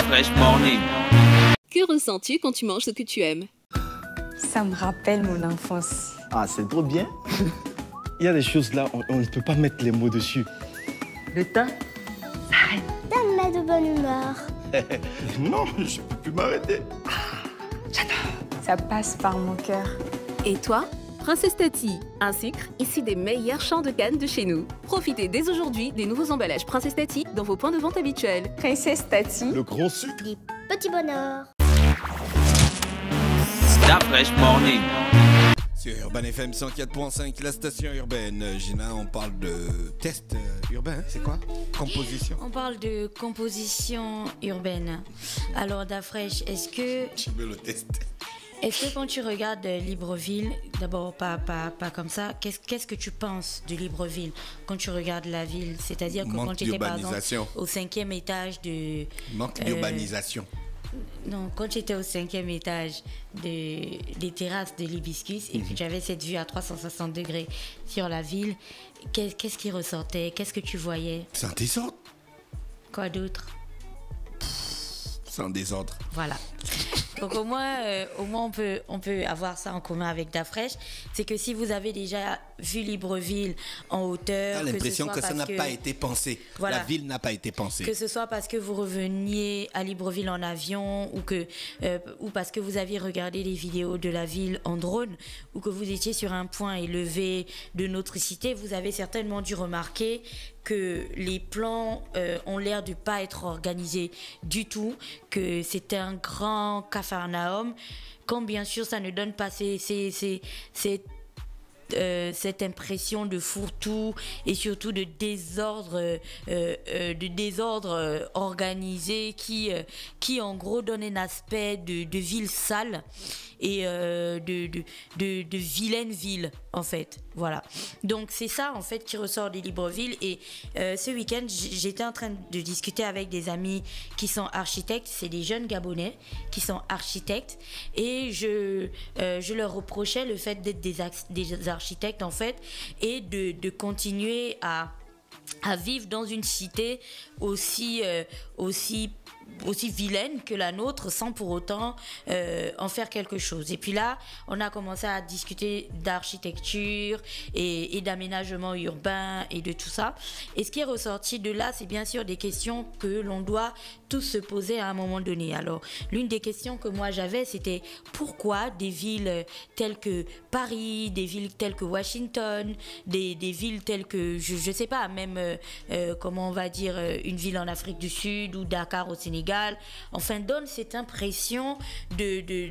Fresh Morning. Que ressens-tu quand tu manges ce que tu aimes? Ça me rappelle mon enfance. Ah, c'est trop bien. Il y a des choses là, on ne peut pas mettre les mots dessus. Le temps s'arrête. Ça me met de bonne humeur. Non, je peux plus m'arrêter. Ça passe par mon cœur. Et toi? Princesse Tati, un sucre issu des meilleurs champs de canne de chez nous. Profitez dès aujourd'hui des nouveaux emballages Princesse Tati dans vos points de vente habituels. Princesse Tati. Le grand sucre. Des petits bonheurs. La Fresh Morning. Sur Urban FM 104.5, la station urbaine. Gina, on parle de test urbain, hein, c'est quoi? Composition. On parle de composition urbaine. Alors, Dafresh, est-ce que le test. quand tu regardes Libreville, d'abord pas comme ça, qu'est-ce que tu penses de Libreville quand tu regardes la ville? C'est-à-dire que quand tu étais par exemple au 5e étage de... Manque d'urbanisation. Non, quand tu étais au 5e étage des terrasses de l'Hibiscus et que tu avais cette vue à 360 degrés sur la ville, qu'est-ce qui ressortait? Qu'est-ce que tu voyais? C'est un désordre. Quoi d'autre? C'est un désordre. Voilà. Donc au moins on peut avoir ça en commun avec Dafresh, c'est que si vous avez déjà vu Libreville en hauteur, t'as l'impression que ça n'a pas été pensé. Voilà. La ville n'a pas été pensée. Que ce soit parce que vous reveniez à Libreville en avion ou parce que vous aviez regardé les vidéos de la ville en drone ou que vous étiez sur un point élevé de notre cité, vous avez certainement dû remarquer que les plans ont l'air de pas être organisés du tout, que c'était un grand capharnaüm, quand bien sûr ça ne donne pas cette impression de fourre-tout et surtout de désordre organisé qui en gros donne un aspect de ville sale et de vilaine ville en fait. Voilà. Donc c'est ça en fait qui ressort de Libreville et ce week-end j'étais en train de discuter avec des amis qui sont architectes, c'est des jeunes Gabonais qui sont architectes et je leur reprochais le fait d'être des architectes en fait et de continuer à vivre dans une cité aussi vilaine que la nôtre sans pour autant en faire quelque chose. Et puis là, on a commencé à discuter d'architecture et d'aménagement urbain et de tout ça. Et ce qui est ressorti de là, c'est bien sûr des questions que l'on doit tous se poser à un moment donné. Alors, l'une des questions que moi j'avais, c'était pourquoi des villes telles que Paris, des villes telles que Washington, des villes telles que, je sais pas, même, comment on va dire, une ville en Afrique du Sud ou Dakar au Sénégal, enfin donne cette impression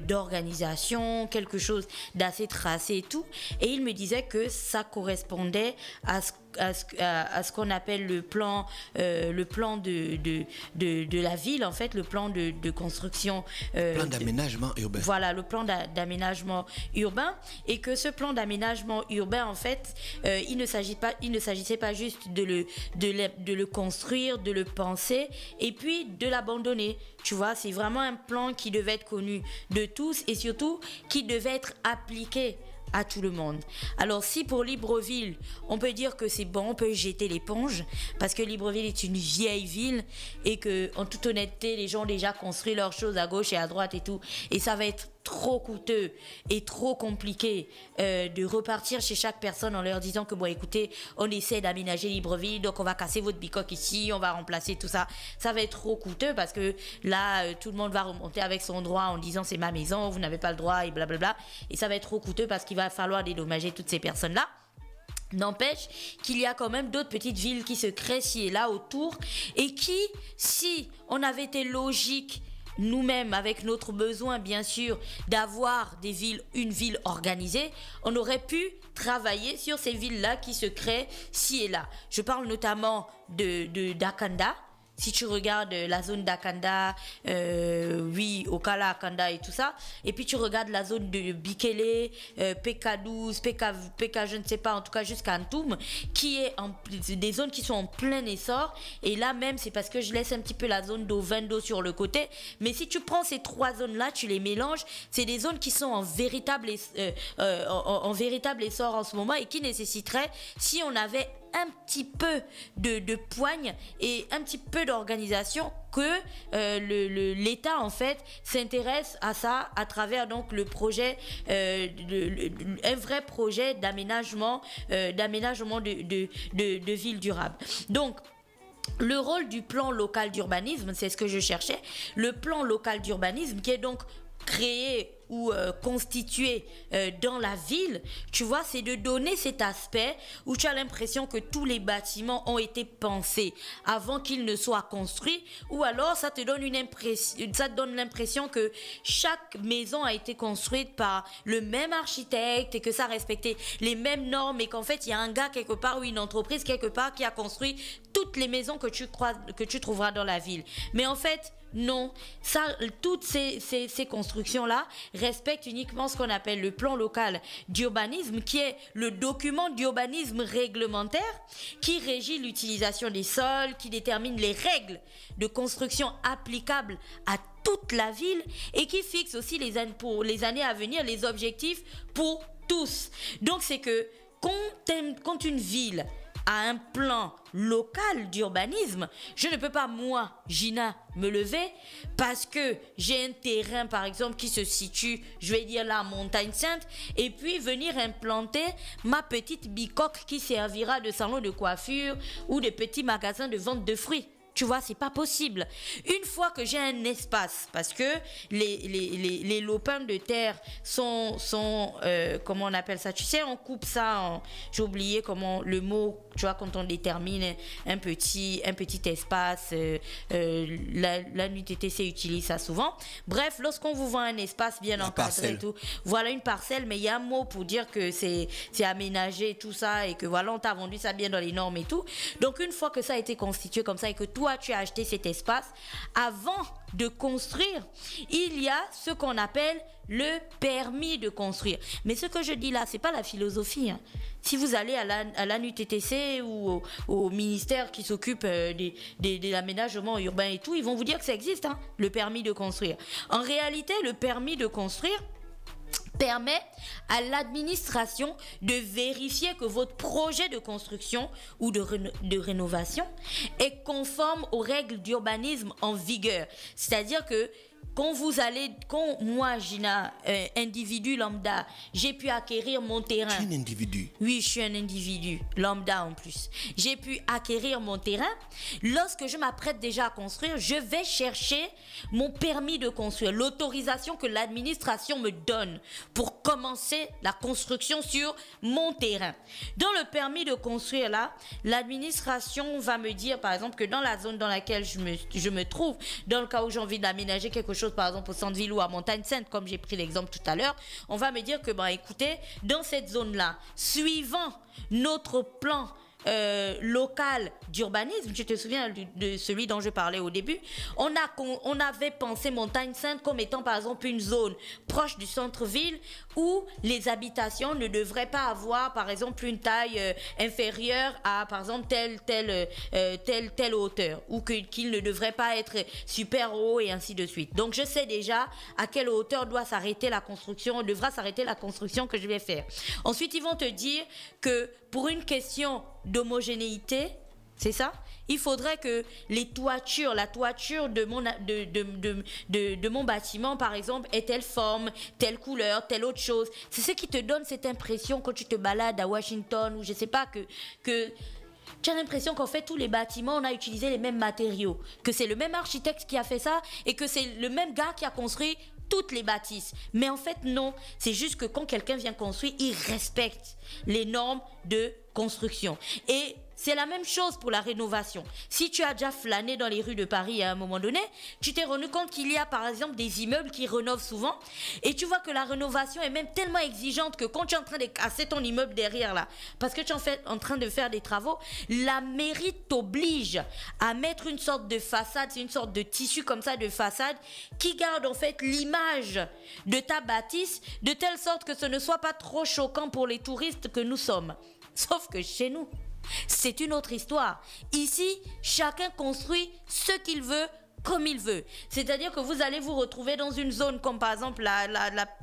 d'organisation, quelque chose d'assez tracé et tout. Et il me disait que ça correspondait à ce qu'on appelle le plan de la ville, en fait, le plan de construction. Plan d'aménagement urbain. Voilà, le plan d'aménagement urbain. Et que ce plan d'aménagement urbain, en fait, il ne s'agissait pas juste de le construire, de le penser et puis de l'abandonner. Tu vois, c'est vraiment un plan qui devait être connu de tous et surtout qui devait être appliqué à tout le monde. Alors si pour Libreville, on peut dire que c'est bon, on peut jeter l'éponge parce que Libreville est une vieille ville et que, en toute honnêteté, les gens ont déjà construit leurs choses à gauche et à droite et tout, et ça va être trop coûteux et trop compliqué de repartir chez chaque personne en leur disant que bon écoutez, on essaie d'aménager Libreville, donc on va casser votre bicoque ici, on va remplacer tout ça. Ça va être trop coûteux parce que là tout le monde va remonter avec son droit en disant c'est ma maison, vous n'avez pas le droit et blablabla, et ça va être trop coûteux parce qu'il va falloir dédommager toutes ces personnes là. N'empêche qu'il y a quand même d'autres petites villes qui se créent ci et là autour et qui, si on avait été logique nous-mêmes, avec notre besoin bien sûr d'avoir une ville organisée, on aurait pu travailler sur ces villes-là qui se créent ci et là. Je parle notamment d'Akanda. Si tu regardes la zone d'Akanda, Okala, Akanda et tout ça, et puis tu regardes la zone de Bikele, PK12, PK, je ne sais pas, en tout cas jusqu'à Antoum, qui est des zones qui sont en plein essor. Et là même, c'est parce que je laisse un petit peu la zone d'Ovendo sur le côté. Mais si tu prends ces trois zones-là, tu les mélanges, c'est des zones qui sont en véritable essor en ce moment et qui nécessiteraient, si on avait un petit peu de poigne et un petit peu d'organisation que l'État en fait s'intéresse à ça à travers donc le projet, un vrai projet d'aménagement de villes durables. Donc le rôle du plan local d'urbanisme, c'est ce que je cherchais, le plan local d'urbanisme qui est donc créé ou constitué dans la ville, tu vois, c'est de donner cet aspect où tu as l'impression que tous les bâtiments ont été pensés avant qu'ils ne soient construits, ou alors ça te donne l'impression que chaque maison a été construite par le même architecte et que ça respectait les mêmes normes et qu'en fait il y a un gars quelque part ou une entreprise quelque part qui a construit toutes les maisons que tu trouveras dans la ville. Mais en fait, non, ça, toutes ces constructions-là respectent uniquement ce qu'on appelle le plan local d'urbanisme, qui est le document d'urbanisme réglementaire qui régit l'utilisation des sols, qui détermine les règles de construction applicables à toute la ville et qui fixe aussi pour les années à venir les objectifs pour tous. Donc c'est que quand une ville a un plan local d'urbanisme, je ne peux pas, moi, Gina, me lever parce que j'ai un terrain, par exemple, qui se situe, je vais dire là, à Montagne-Sainte, et puis venir implanter ma petite bicoque qui servira de salon de coiffure ou de petit magasin de vente de fruits. Tu vois, c'est pas possible. Une fois que j'ai un espace, parce que les lopins de terre sont comment on appelle ça? Tu sais, on coupe ça j'ai oublié comment le mot, tu vois, quand on détermine un petit espace, la NUTTC utilise ça souvent. Bref, lorsqu'on vous vend un espace bien encadré et tout, voilà une parcelle, mais il y a un mot pour dire que c'est aménagé, tout ça, et que voilà, on t'a vendu ça bien dans les normes et tout. Donc, une fois que ça a été constitué comme ça et que toi, tu as acheté cet espace, avant de construire, il y a ce qu'on appelle le permis de construire. Mais ce que je dis là, c'est pas la philosophie. Hein. Si vous allez à la NUTTC ou au ministère qui s'occupe de l'aménagement urbain et tout, ils vont vous dire que ça existe, hein, le permis de construire. En réalité, le permis de construire permet à l'administration de vérifier que votre projet de construction ou de rénovation est conforme aux règles d'urbanisme en vigueur. C'est-à-dire que quand moi, Gina, individu lambda, j'ai pu acquérir mon terrain. Tu es un individu? Oui, je suis un individu lambda en plus. J'ai pu acquérir mon terrain. Lorsque je m'apprête déjà à construire, je vais chercher mon permis de construire, l'autorisation que l'administration me donne pour commencer la construction sur mon terrain. Dans le permis de construire là, l'administration va me dire par exemple que dans la zone dans laquelle je me trouve, dans le cas où j'ai envie d'aménager quelque chose, par exemple au centre-ville ou à Montagne-Sainte, comme j'ai pris l'exemple tout à l'heure, on va me dire que, écoutez, dans cette zone-là, suivant notre plan local d'urbanisme, tu te souviens de celui dont je parlais au début, on avait pensé Montagne-Sainte comme étant par exemple une zone proche du centre-ville où les habitations ne devraient pas avoir par exemple une taille inférieure à par exemple telle hauteur, ou qu'il ne devrait pas être super haut et ainsi de suite. Donc je sais déjà à quelle hauteur devra s'arrêter la construction que je vais faire. Ensuite ils vont te dire que pour une question d'homogénéité, c'est ça? Il faudrait que la toiture de mon bâtiment, par exemple, ait telle forme, telle couleur, telle autre chose. C'est ce qui te donne cette impression quand tu te balades à Washington ou je sais pas que tu as l'impression qu'en fait tous les bâtiments on a utilisé les mêmes matériaux, que c'est le même architecte qui a fait ça et que c'est le même gars qui a construit toutes les bâtisses. Mais en fait non, c'est juste que quand quelqu'un vient construire, il respecte les normes de construction. Et c'est la même chose pour la rénovation. Si tu as déjà flâné dans les rues de Paris à un moment donné, tu t'es rendu compte qu'il y a par exemple des immeubles qui rénovent souvent et tu vois que la rénovation est même tellement exigeante que quand tu es en train de casser ton immeuble derrière là, parce que tu es en train de faire des travaux, la mairie t'oblige à mettre une sorte de façade, c'est une sorte de tissu comme ça de façade qui garde en fait l'image de ta bâtisse de telle sorte que ce ne soit pas trop choquant pour les touristes que nous sommes. Sauf que chez nous, c'est une autre histoire. Ici, chacun construit ce qu'il veut comme il veut. C'est-à-dire que vous allez vous retrouver dans une zone comme par exemple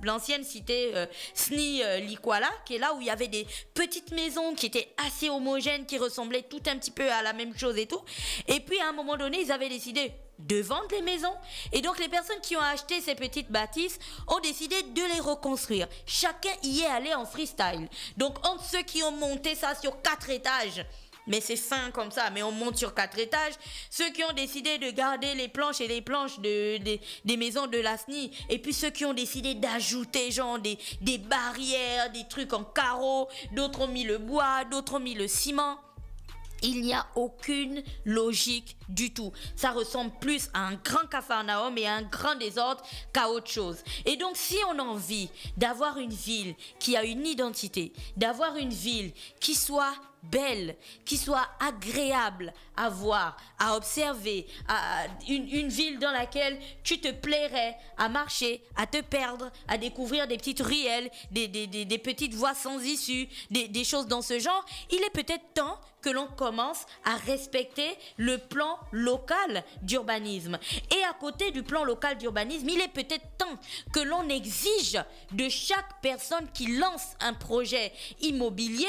l'ancienne cité Sni Likwala, qui est là où il y avait des petites maisons qui étaient assez homogènes, qui ressemblaient tout un petit peu à la même chose et tout. Et puis à un moment donné, ils avaient décidé de vendre les maisons. Et donc les personnes qui ont acheté ces petites bâtisses ont décidé de les reconstruire. Chacun y est allé en freestyle. Donc entre ceux qui ont monté ça sur 4 étages, mais c'est fin comme ça, mais on monte sur 4 étages. Ceux qui ont décidé de garder les planches et les planches des maisons de la SNI, et puis ceux qui ont décidé d'ajouter genre des barrières, des trucs en carreau, d'autres ont mis le bois, d'autres ont mis le ciment. Il n'y a aucune logique du tout. Ça ressemble plus à un grand capharnaüm et à un grand désordre qu'à autre chose. Et donc, si on a envie d'avoir une ville qui a une identité, d'avoir une ville qui soit belle, qui soit agréable à voir, à observer, une ville dans laquelle tu te plairais à marcher, à te perdre, à découvrir des petites ruelles, des petites voies sans issue, des choses dans ce genre, il est peut-être temps que l'on commence à respecter le plan local d'urbanisme. Et à côté du plan local d'urbanisme, il est peut-être temps que l'on exige de chaque personne qui lance un projet immobilier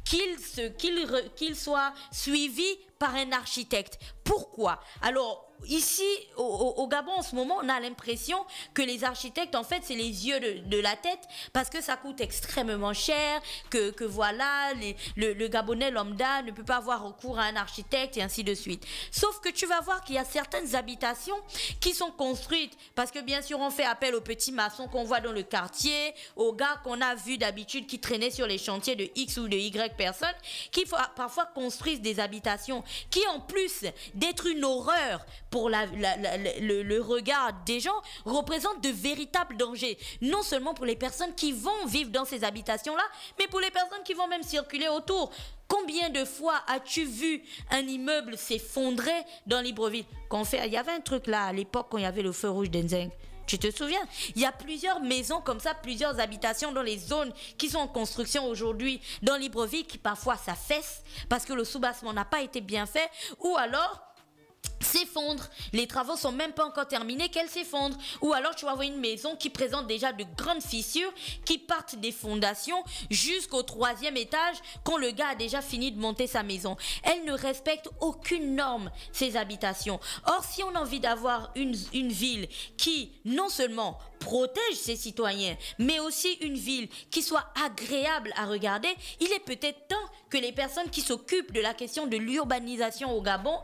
qu'il soit suivi par un architecte. Pourquoi? Alors, ici, au Gabon, en ce moment, on a l'impression que les architectes, en fait, c'est les yeux de la tête, parce que ça coûte extrêmement cher, que voilà, le Gabonais lambda ne peut pas avoir recours à un architecte, et ainsi de suite. Sauf que tu vas voir qu'il y a certaines habitations qui sont construites, parce que bien sûr, on fait appel aux petits maçons qu'on voit dans le quartier, aux gars qu'on a vus d'habitude qui traînaient sur les chantiers de X ou de Y personnes, qui parfois construisent des habitations qui, en plus d'être une horreur pour le regard des gens, représentent de véritables dangers. Non seulement pour les personnes qui vont vivre dans ces habitations-là, mais pour les personnes qui vont même circuler autour. Combien de fois as-tu vu un immeuble s'effondrer dans Libreville? Il y avait un truc là, à l'époque, quand il y avait le feu rouge d'Enzeng. Tu te souviens? Il y a plusieurs maisons comme ça, plusieurs habitations dans les zones qui sont en construction aujourd'hui dans Libreville qui parfois s'affaissent parce que le soubassement n'a pas été bien fait, ou alors s'effondre. Les travaux sont même pas encore terminés qu'elle s'effondre. Ou alors tu vas voir une maison qui présente déjà de grandes fissures qui partent des fondations jusqu'au 3e étage quand le gars a déjà fini de monter sa maison. Elle ne respecte aucune norme, ces habitations. Or, si on a envie d'avoir une ville qui non seulement protège ses citoyens, mais aussi une ville qui soit agréable à regarder, il est peut-être temps que les personnes qui s'occupent de la question de l'urbanisation au Gabon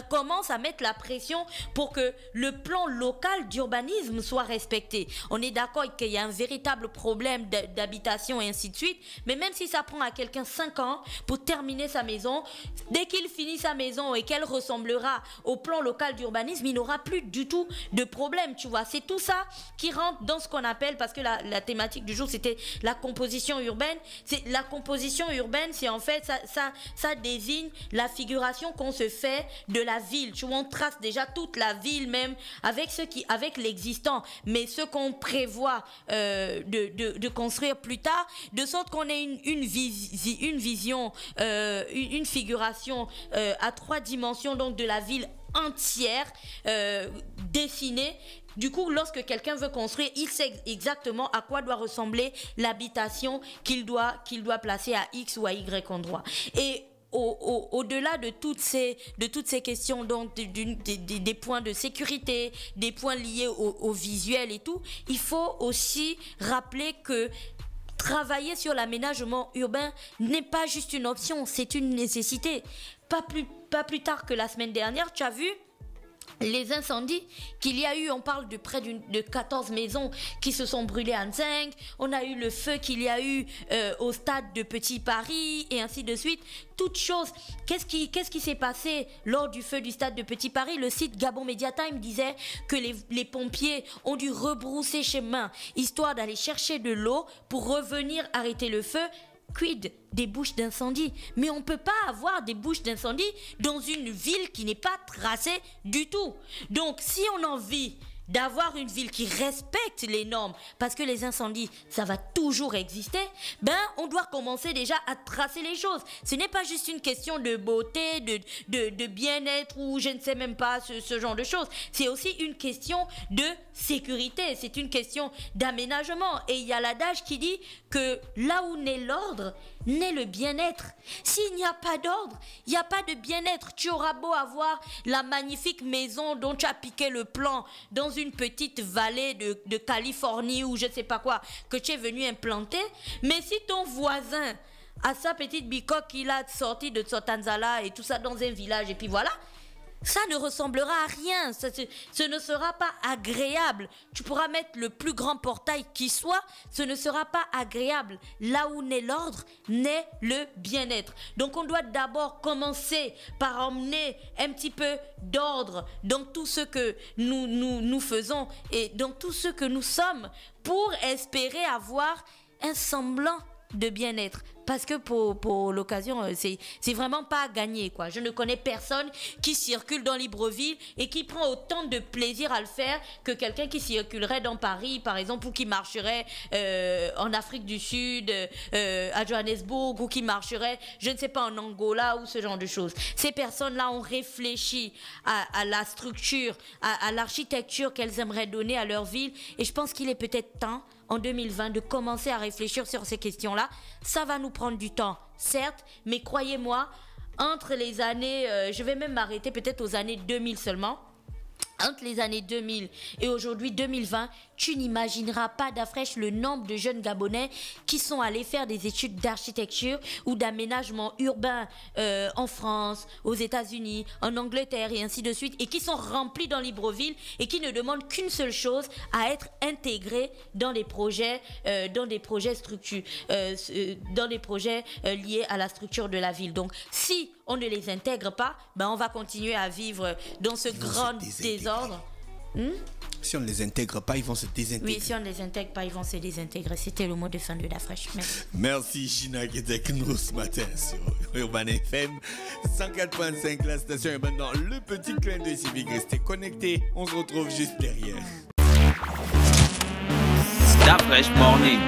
commencent à mettre la pression pour que le plan local d'urbanisme soit respecté. On est d'accord qu'il y a un véritable problème d'habitation et ainsi de suite, mais même si ça prend à quelqu'un 5 ans pour terminer sa maison, dès qu'il finit sa maison et qu'elle ressemblera au plan local d'urbanisme, il n'aura plus du tout de problème, tu vois. C'est tout ça qui rentre dans ce qu'on appelle, parce que la thématique du jour c'était la composition urbaine. La composition urbaine, c'est en fait ça désigne la figuration qu'on se fait de la ville. Tu vois, on trace déjà toute la ville même avec l'existant, mais ce qu'on prévoit de construire plus tard, de sorte qu'on ait une vision, une figuration à 3 dimensions donc de la ville entière dessinée. Du coup, lorsque quelqu'un veut construire, il sait exactement à quoi doit ressembler l'habitation qu'il doit placer à X ou à Y endroit. Et au-delà de toutes ces questions, donc des points de sécurité, des points liés au visuel et tout, il faut aussi rappeler que travailler sur l'aménagement urbain n'est pas juste une option, c'est une nécessité. Pas plus tard que la semaine dernière, tu as vu les incendies qu'il y a eu. On parle de près de 14 maisons qui se sont brûlées à Nzeng. On a eu le feu qu'il y a eu au stade de Petit Paris et ainsi de suite. Toutes choses. Qu'est-ce qui s'est passé lors du feu du stade de Petit Paris? Le site Gabon Media Time disait que les pompiers ont dû rebrousser chemin histoire d'aller chercher de l'eau pour revenir arrêter le feu. Quid des bouches d'incendie? Mais on ne peut pas avoir des bouches d'incendie dans une ville qui n'est pas tracée du tout. Donc, si on a envie d'avoir une ville qui respecte les normes, parce que les incendies, ça va toujours exister, ben on doit commencer déjà à tracer les choses. Ce n'est pas juste une question de beauté, de bien-être ou je ne sais même pas ce genre de choses. C'est aussi une question de sécurité, c'est une question d'aménagement. Et il y a l'adage qui dit que là où naît l'ordre, naît le bien-être. S'il n'y a pas d'ordre, il n'y a pas de bien-être. Tu auras beau avoir la magnifique maison dont tu as piqué le plan dans une petite vallée de Californie ou je ne sais pas quoi, que tu es venu implanter, mais si ton voisin a sa petite bicoque qu'il a sortie de Tsotanzala et tout ça dans un village et puis voilà, ça ne ressemblera à rien, ce ne sera pas agréable. Tu pourras mettre le plus grand portail qui soit, ce ne sera pas agréable. Là où naît l'ordre, naît le bien-être. Donc on doit d'abord commencer par emmener un petit peu d'ordre dans tout ce que nous faisons et dans tout ce que nous sommes pour espérer avoir un semblant de bien-être. Parce que pour l'occasion, c'est vraiment pas à gagner, quoi. Je ne connais personne qui circule dans Libreville et qui prend autant de plaisir à le faire que quelqu'un qui circulerait dans Paris, par exemple, ou qui marcherait en Afrique du Sud, à Johannesburg, ou qui marcherait, je ne sais pas, en Angola, ou ce genre de choses. Ces personnes-là ont réfléchi à la structure, à l'architecture qu'elles aimeraient donner à leur ville. Et je pense qu'il est peut-être temps, en 2020, de commencer à réfléchir sur ces questions-là. Ça va nous prendre du temps, certes, mais croyez-moi, entre les années, je vais même m'arrêter peut-être aux années 2000 seulement, entre les années 2000 et aujourd'hui 2020, tu n'imagineras pas d'Afresh le nombre de jeunes Gabonais qui sont allés faire des études d'architecture ou d'aménagement urbain en France, aux États-Unis, en Angleterre et ainsi de suite, et qui sont remplis dans Libreville et qui ne demandent qu'une seule chose, à être intégrés dans des projets, dans des projets liés à la structure de la ville. Donc, si on ne les intègre pas, ben on va continuer à vivre dans ce grand désordre. Si on ne les intègre pas, ils vont se désintégrer. Oui, si on ne les intègre pas, ils vont se désintégrer. C'était le mot de fin de l'Afresh. Merci Gina qui était avec nous ce matin sur Urban FM 104.5, la station urbaine dans le petit clin d'œil civique. Restez connectés, on se retrouve juste derrière. L'Afresh Morning.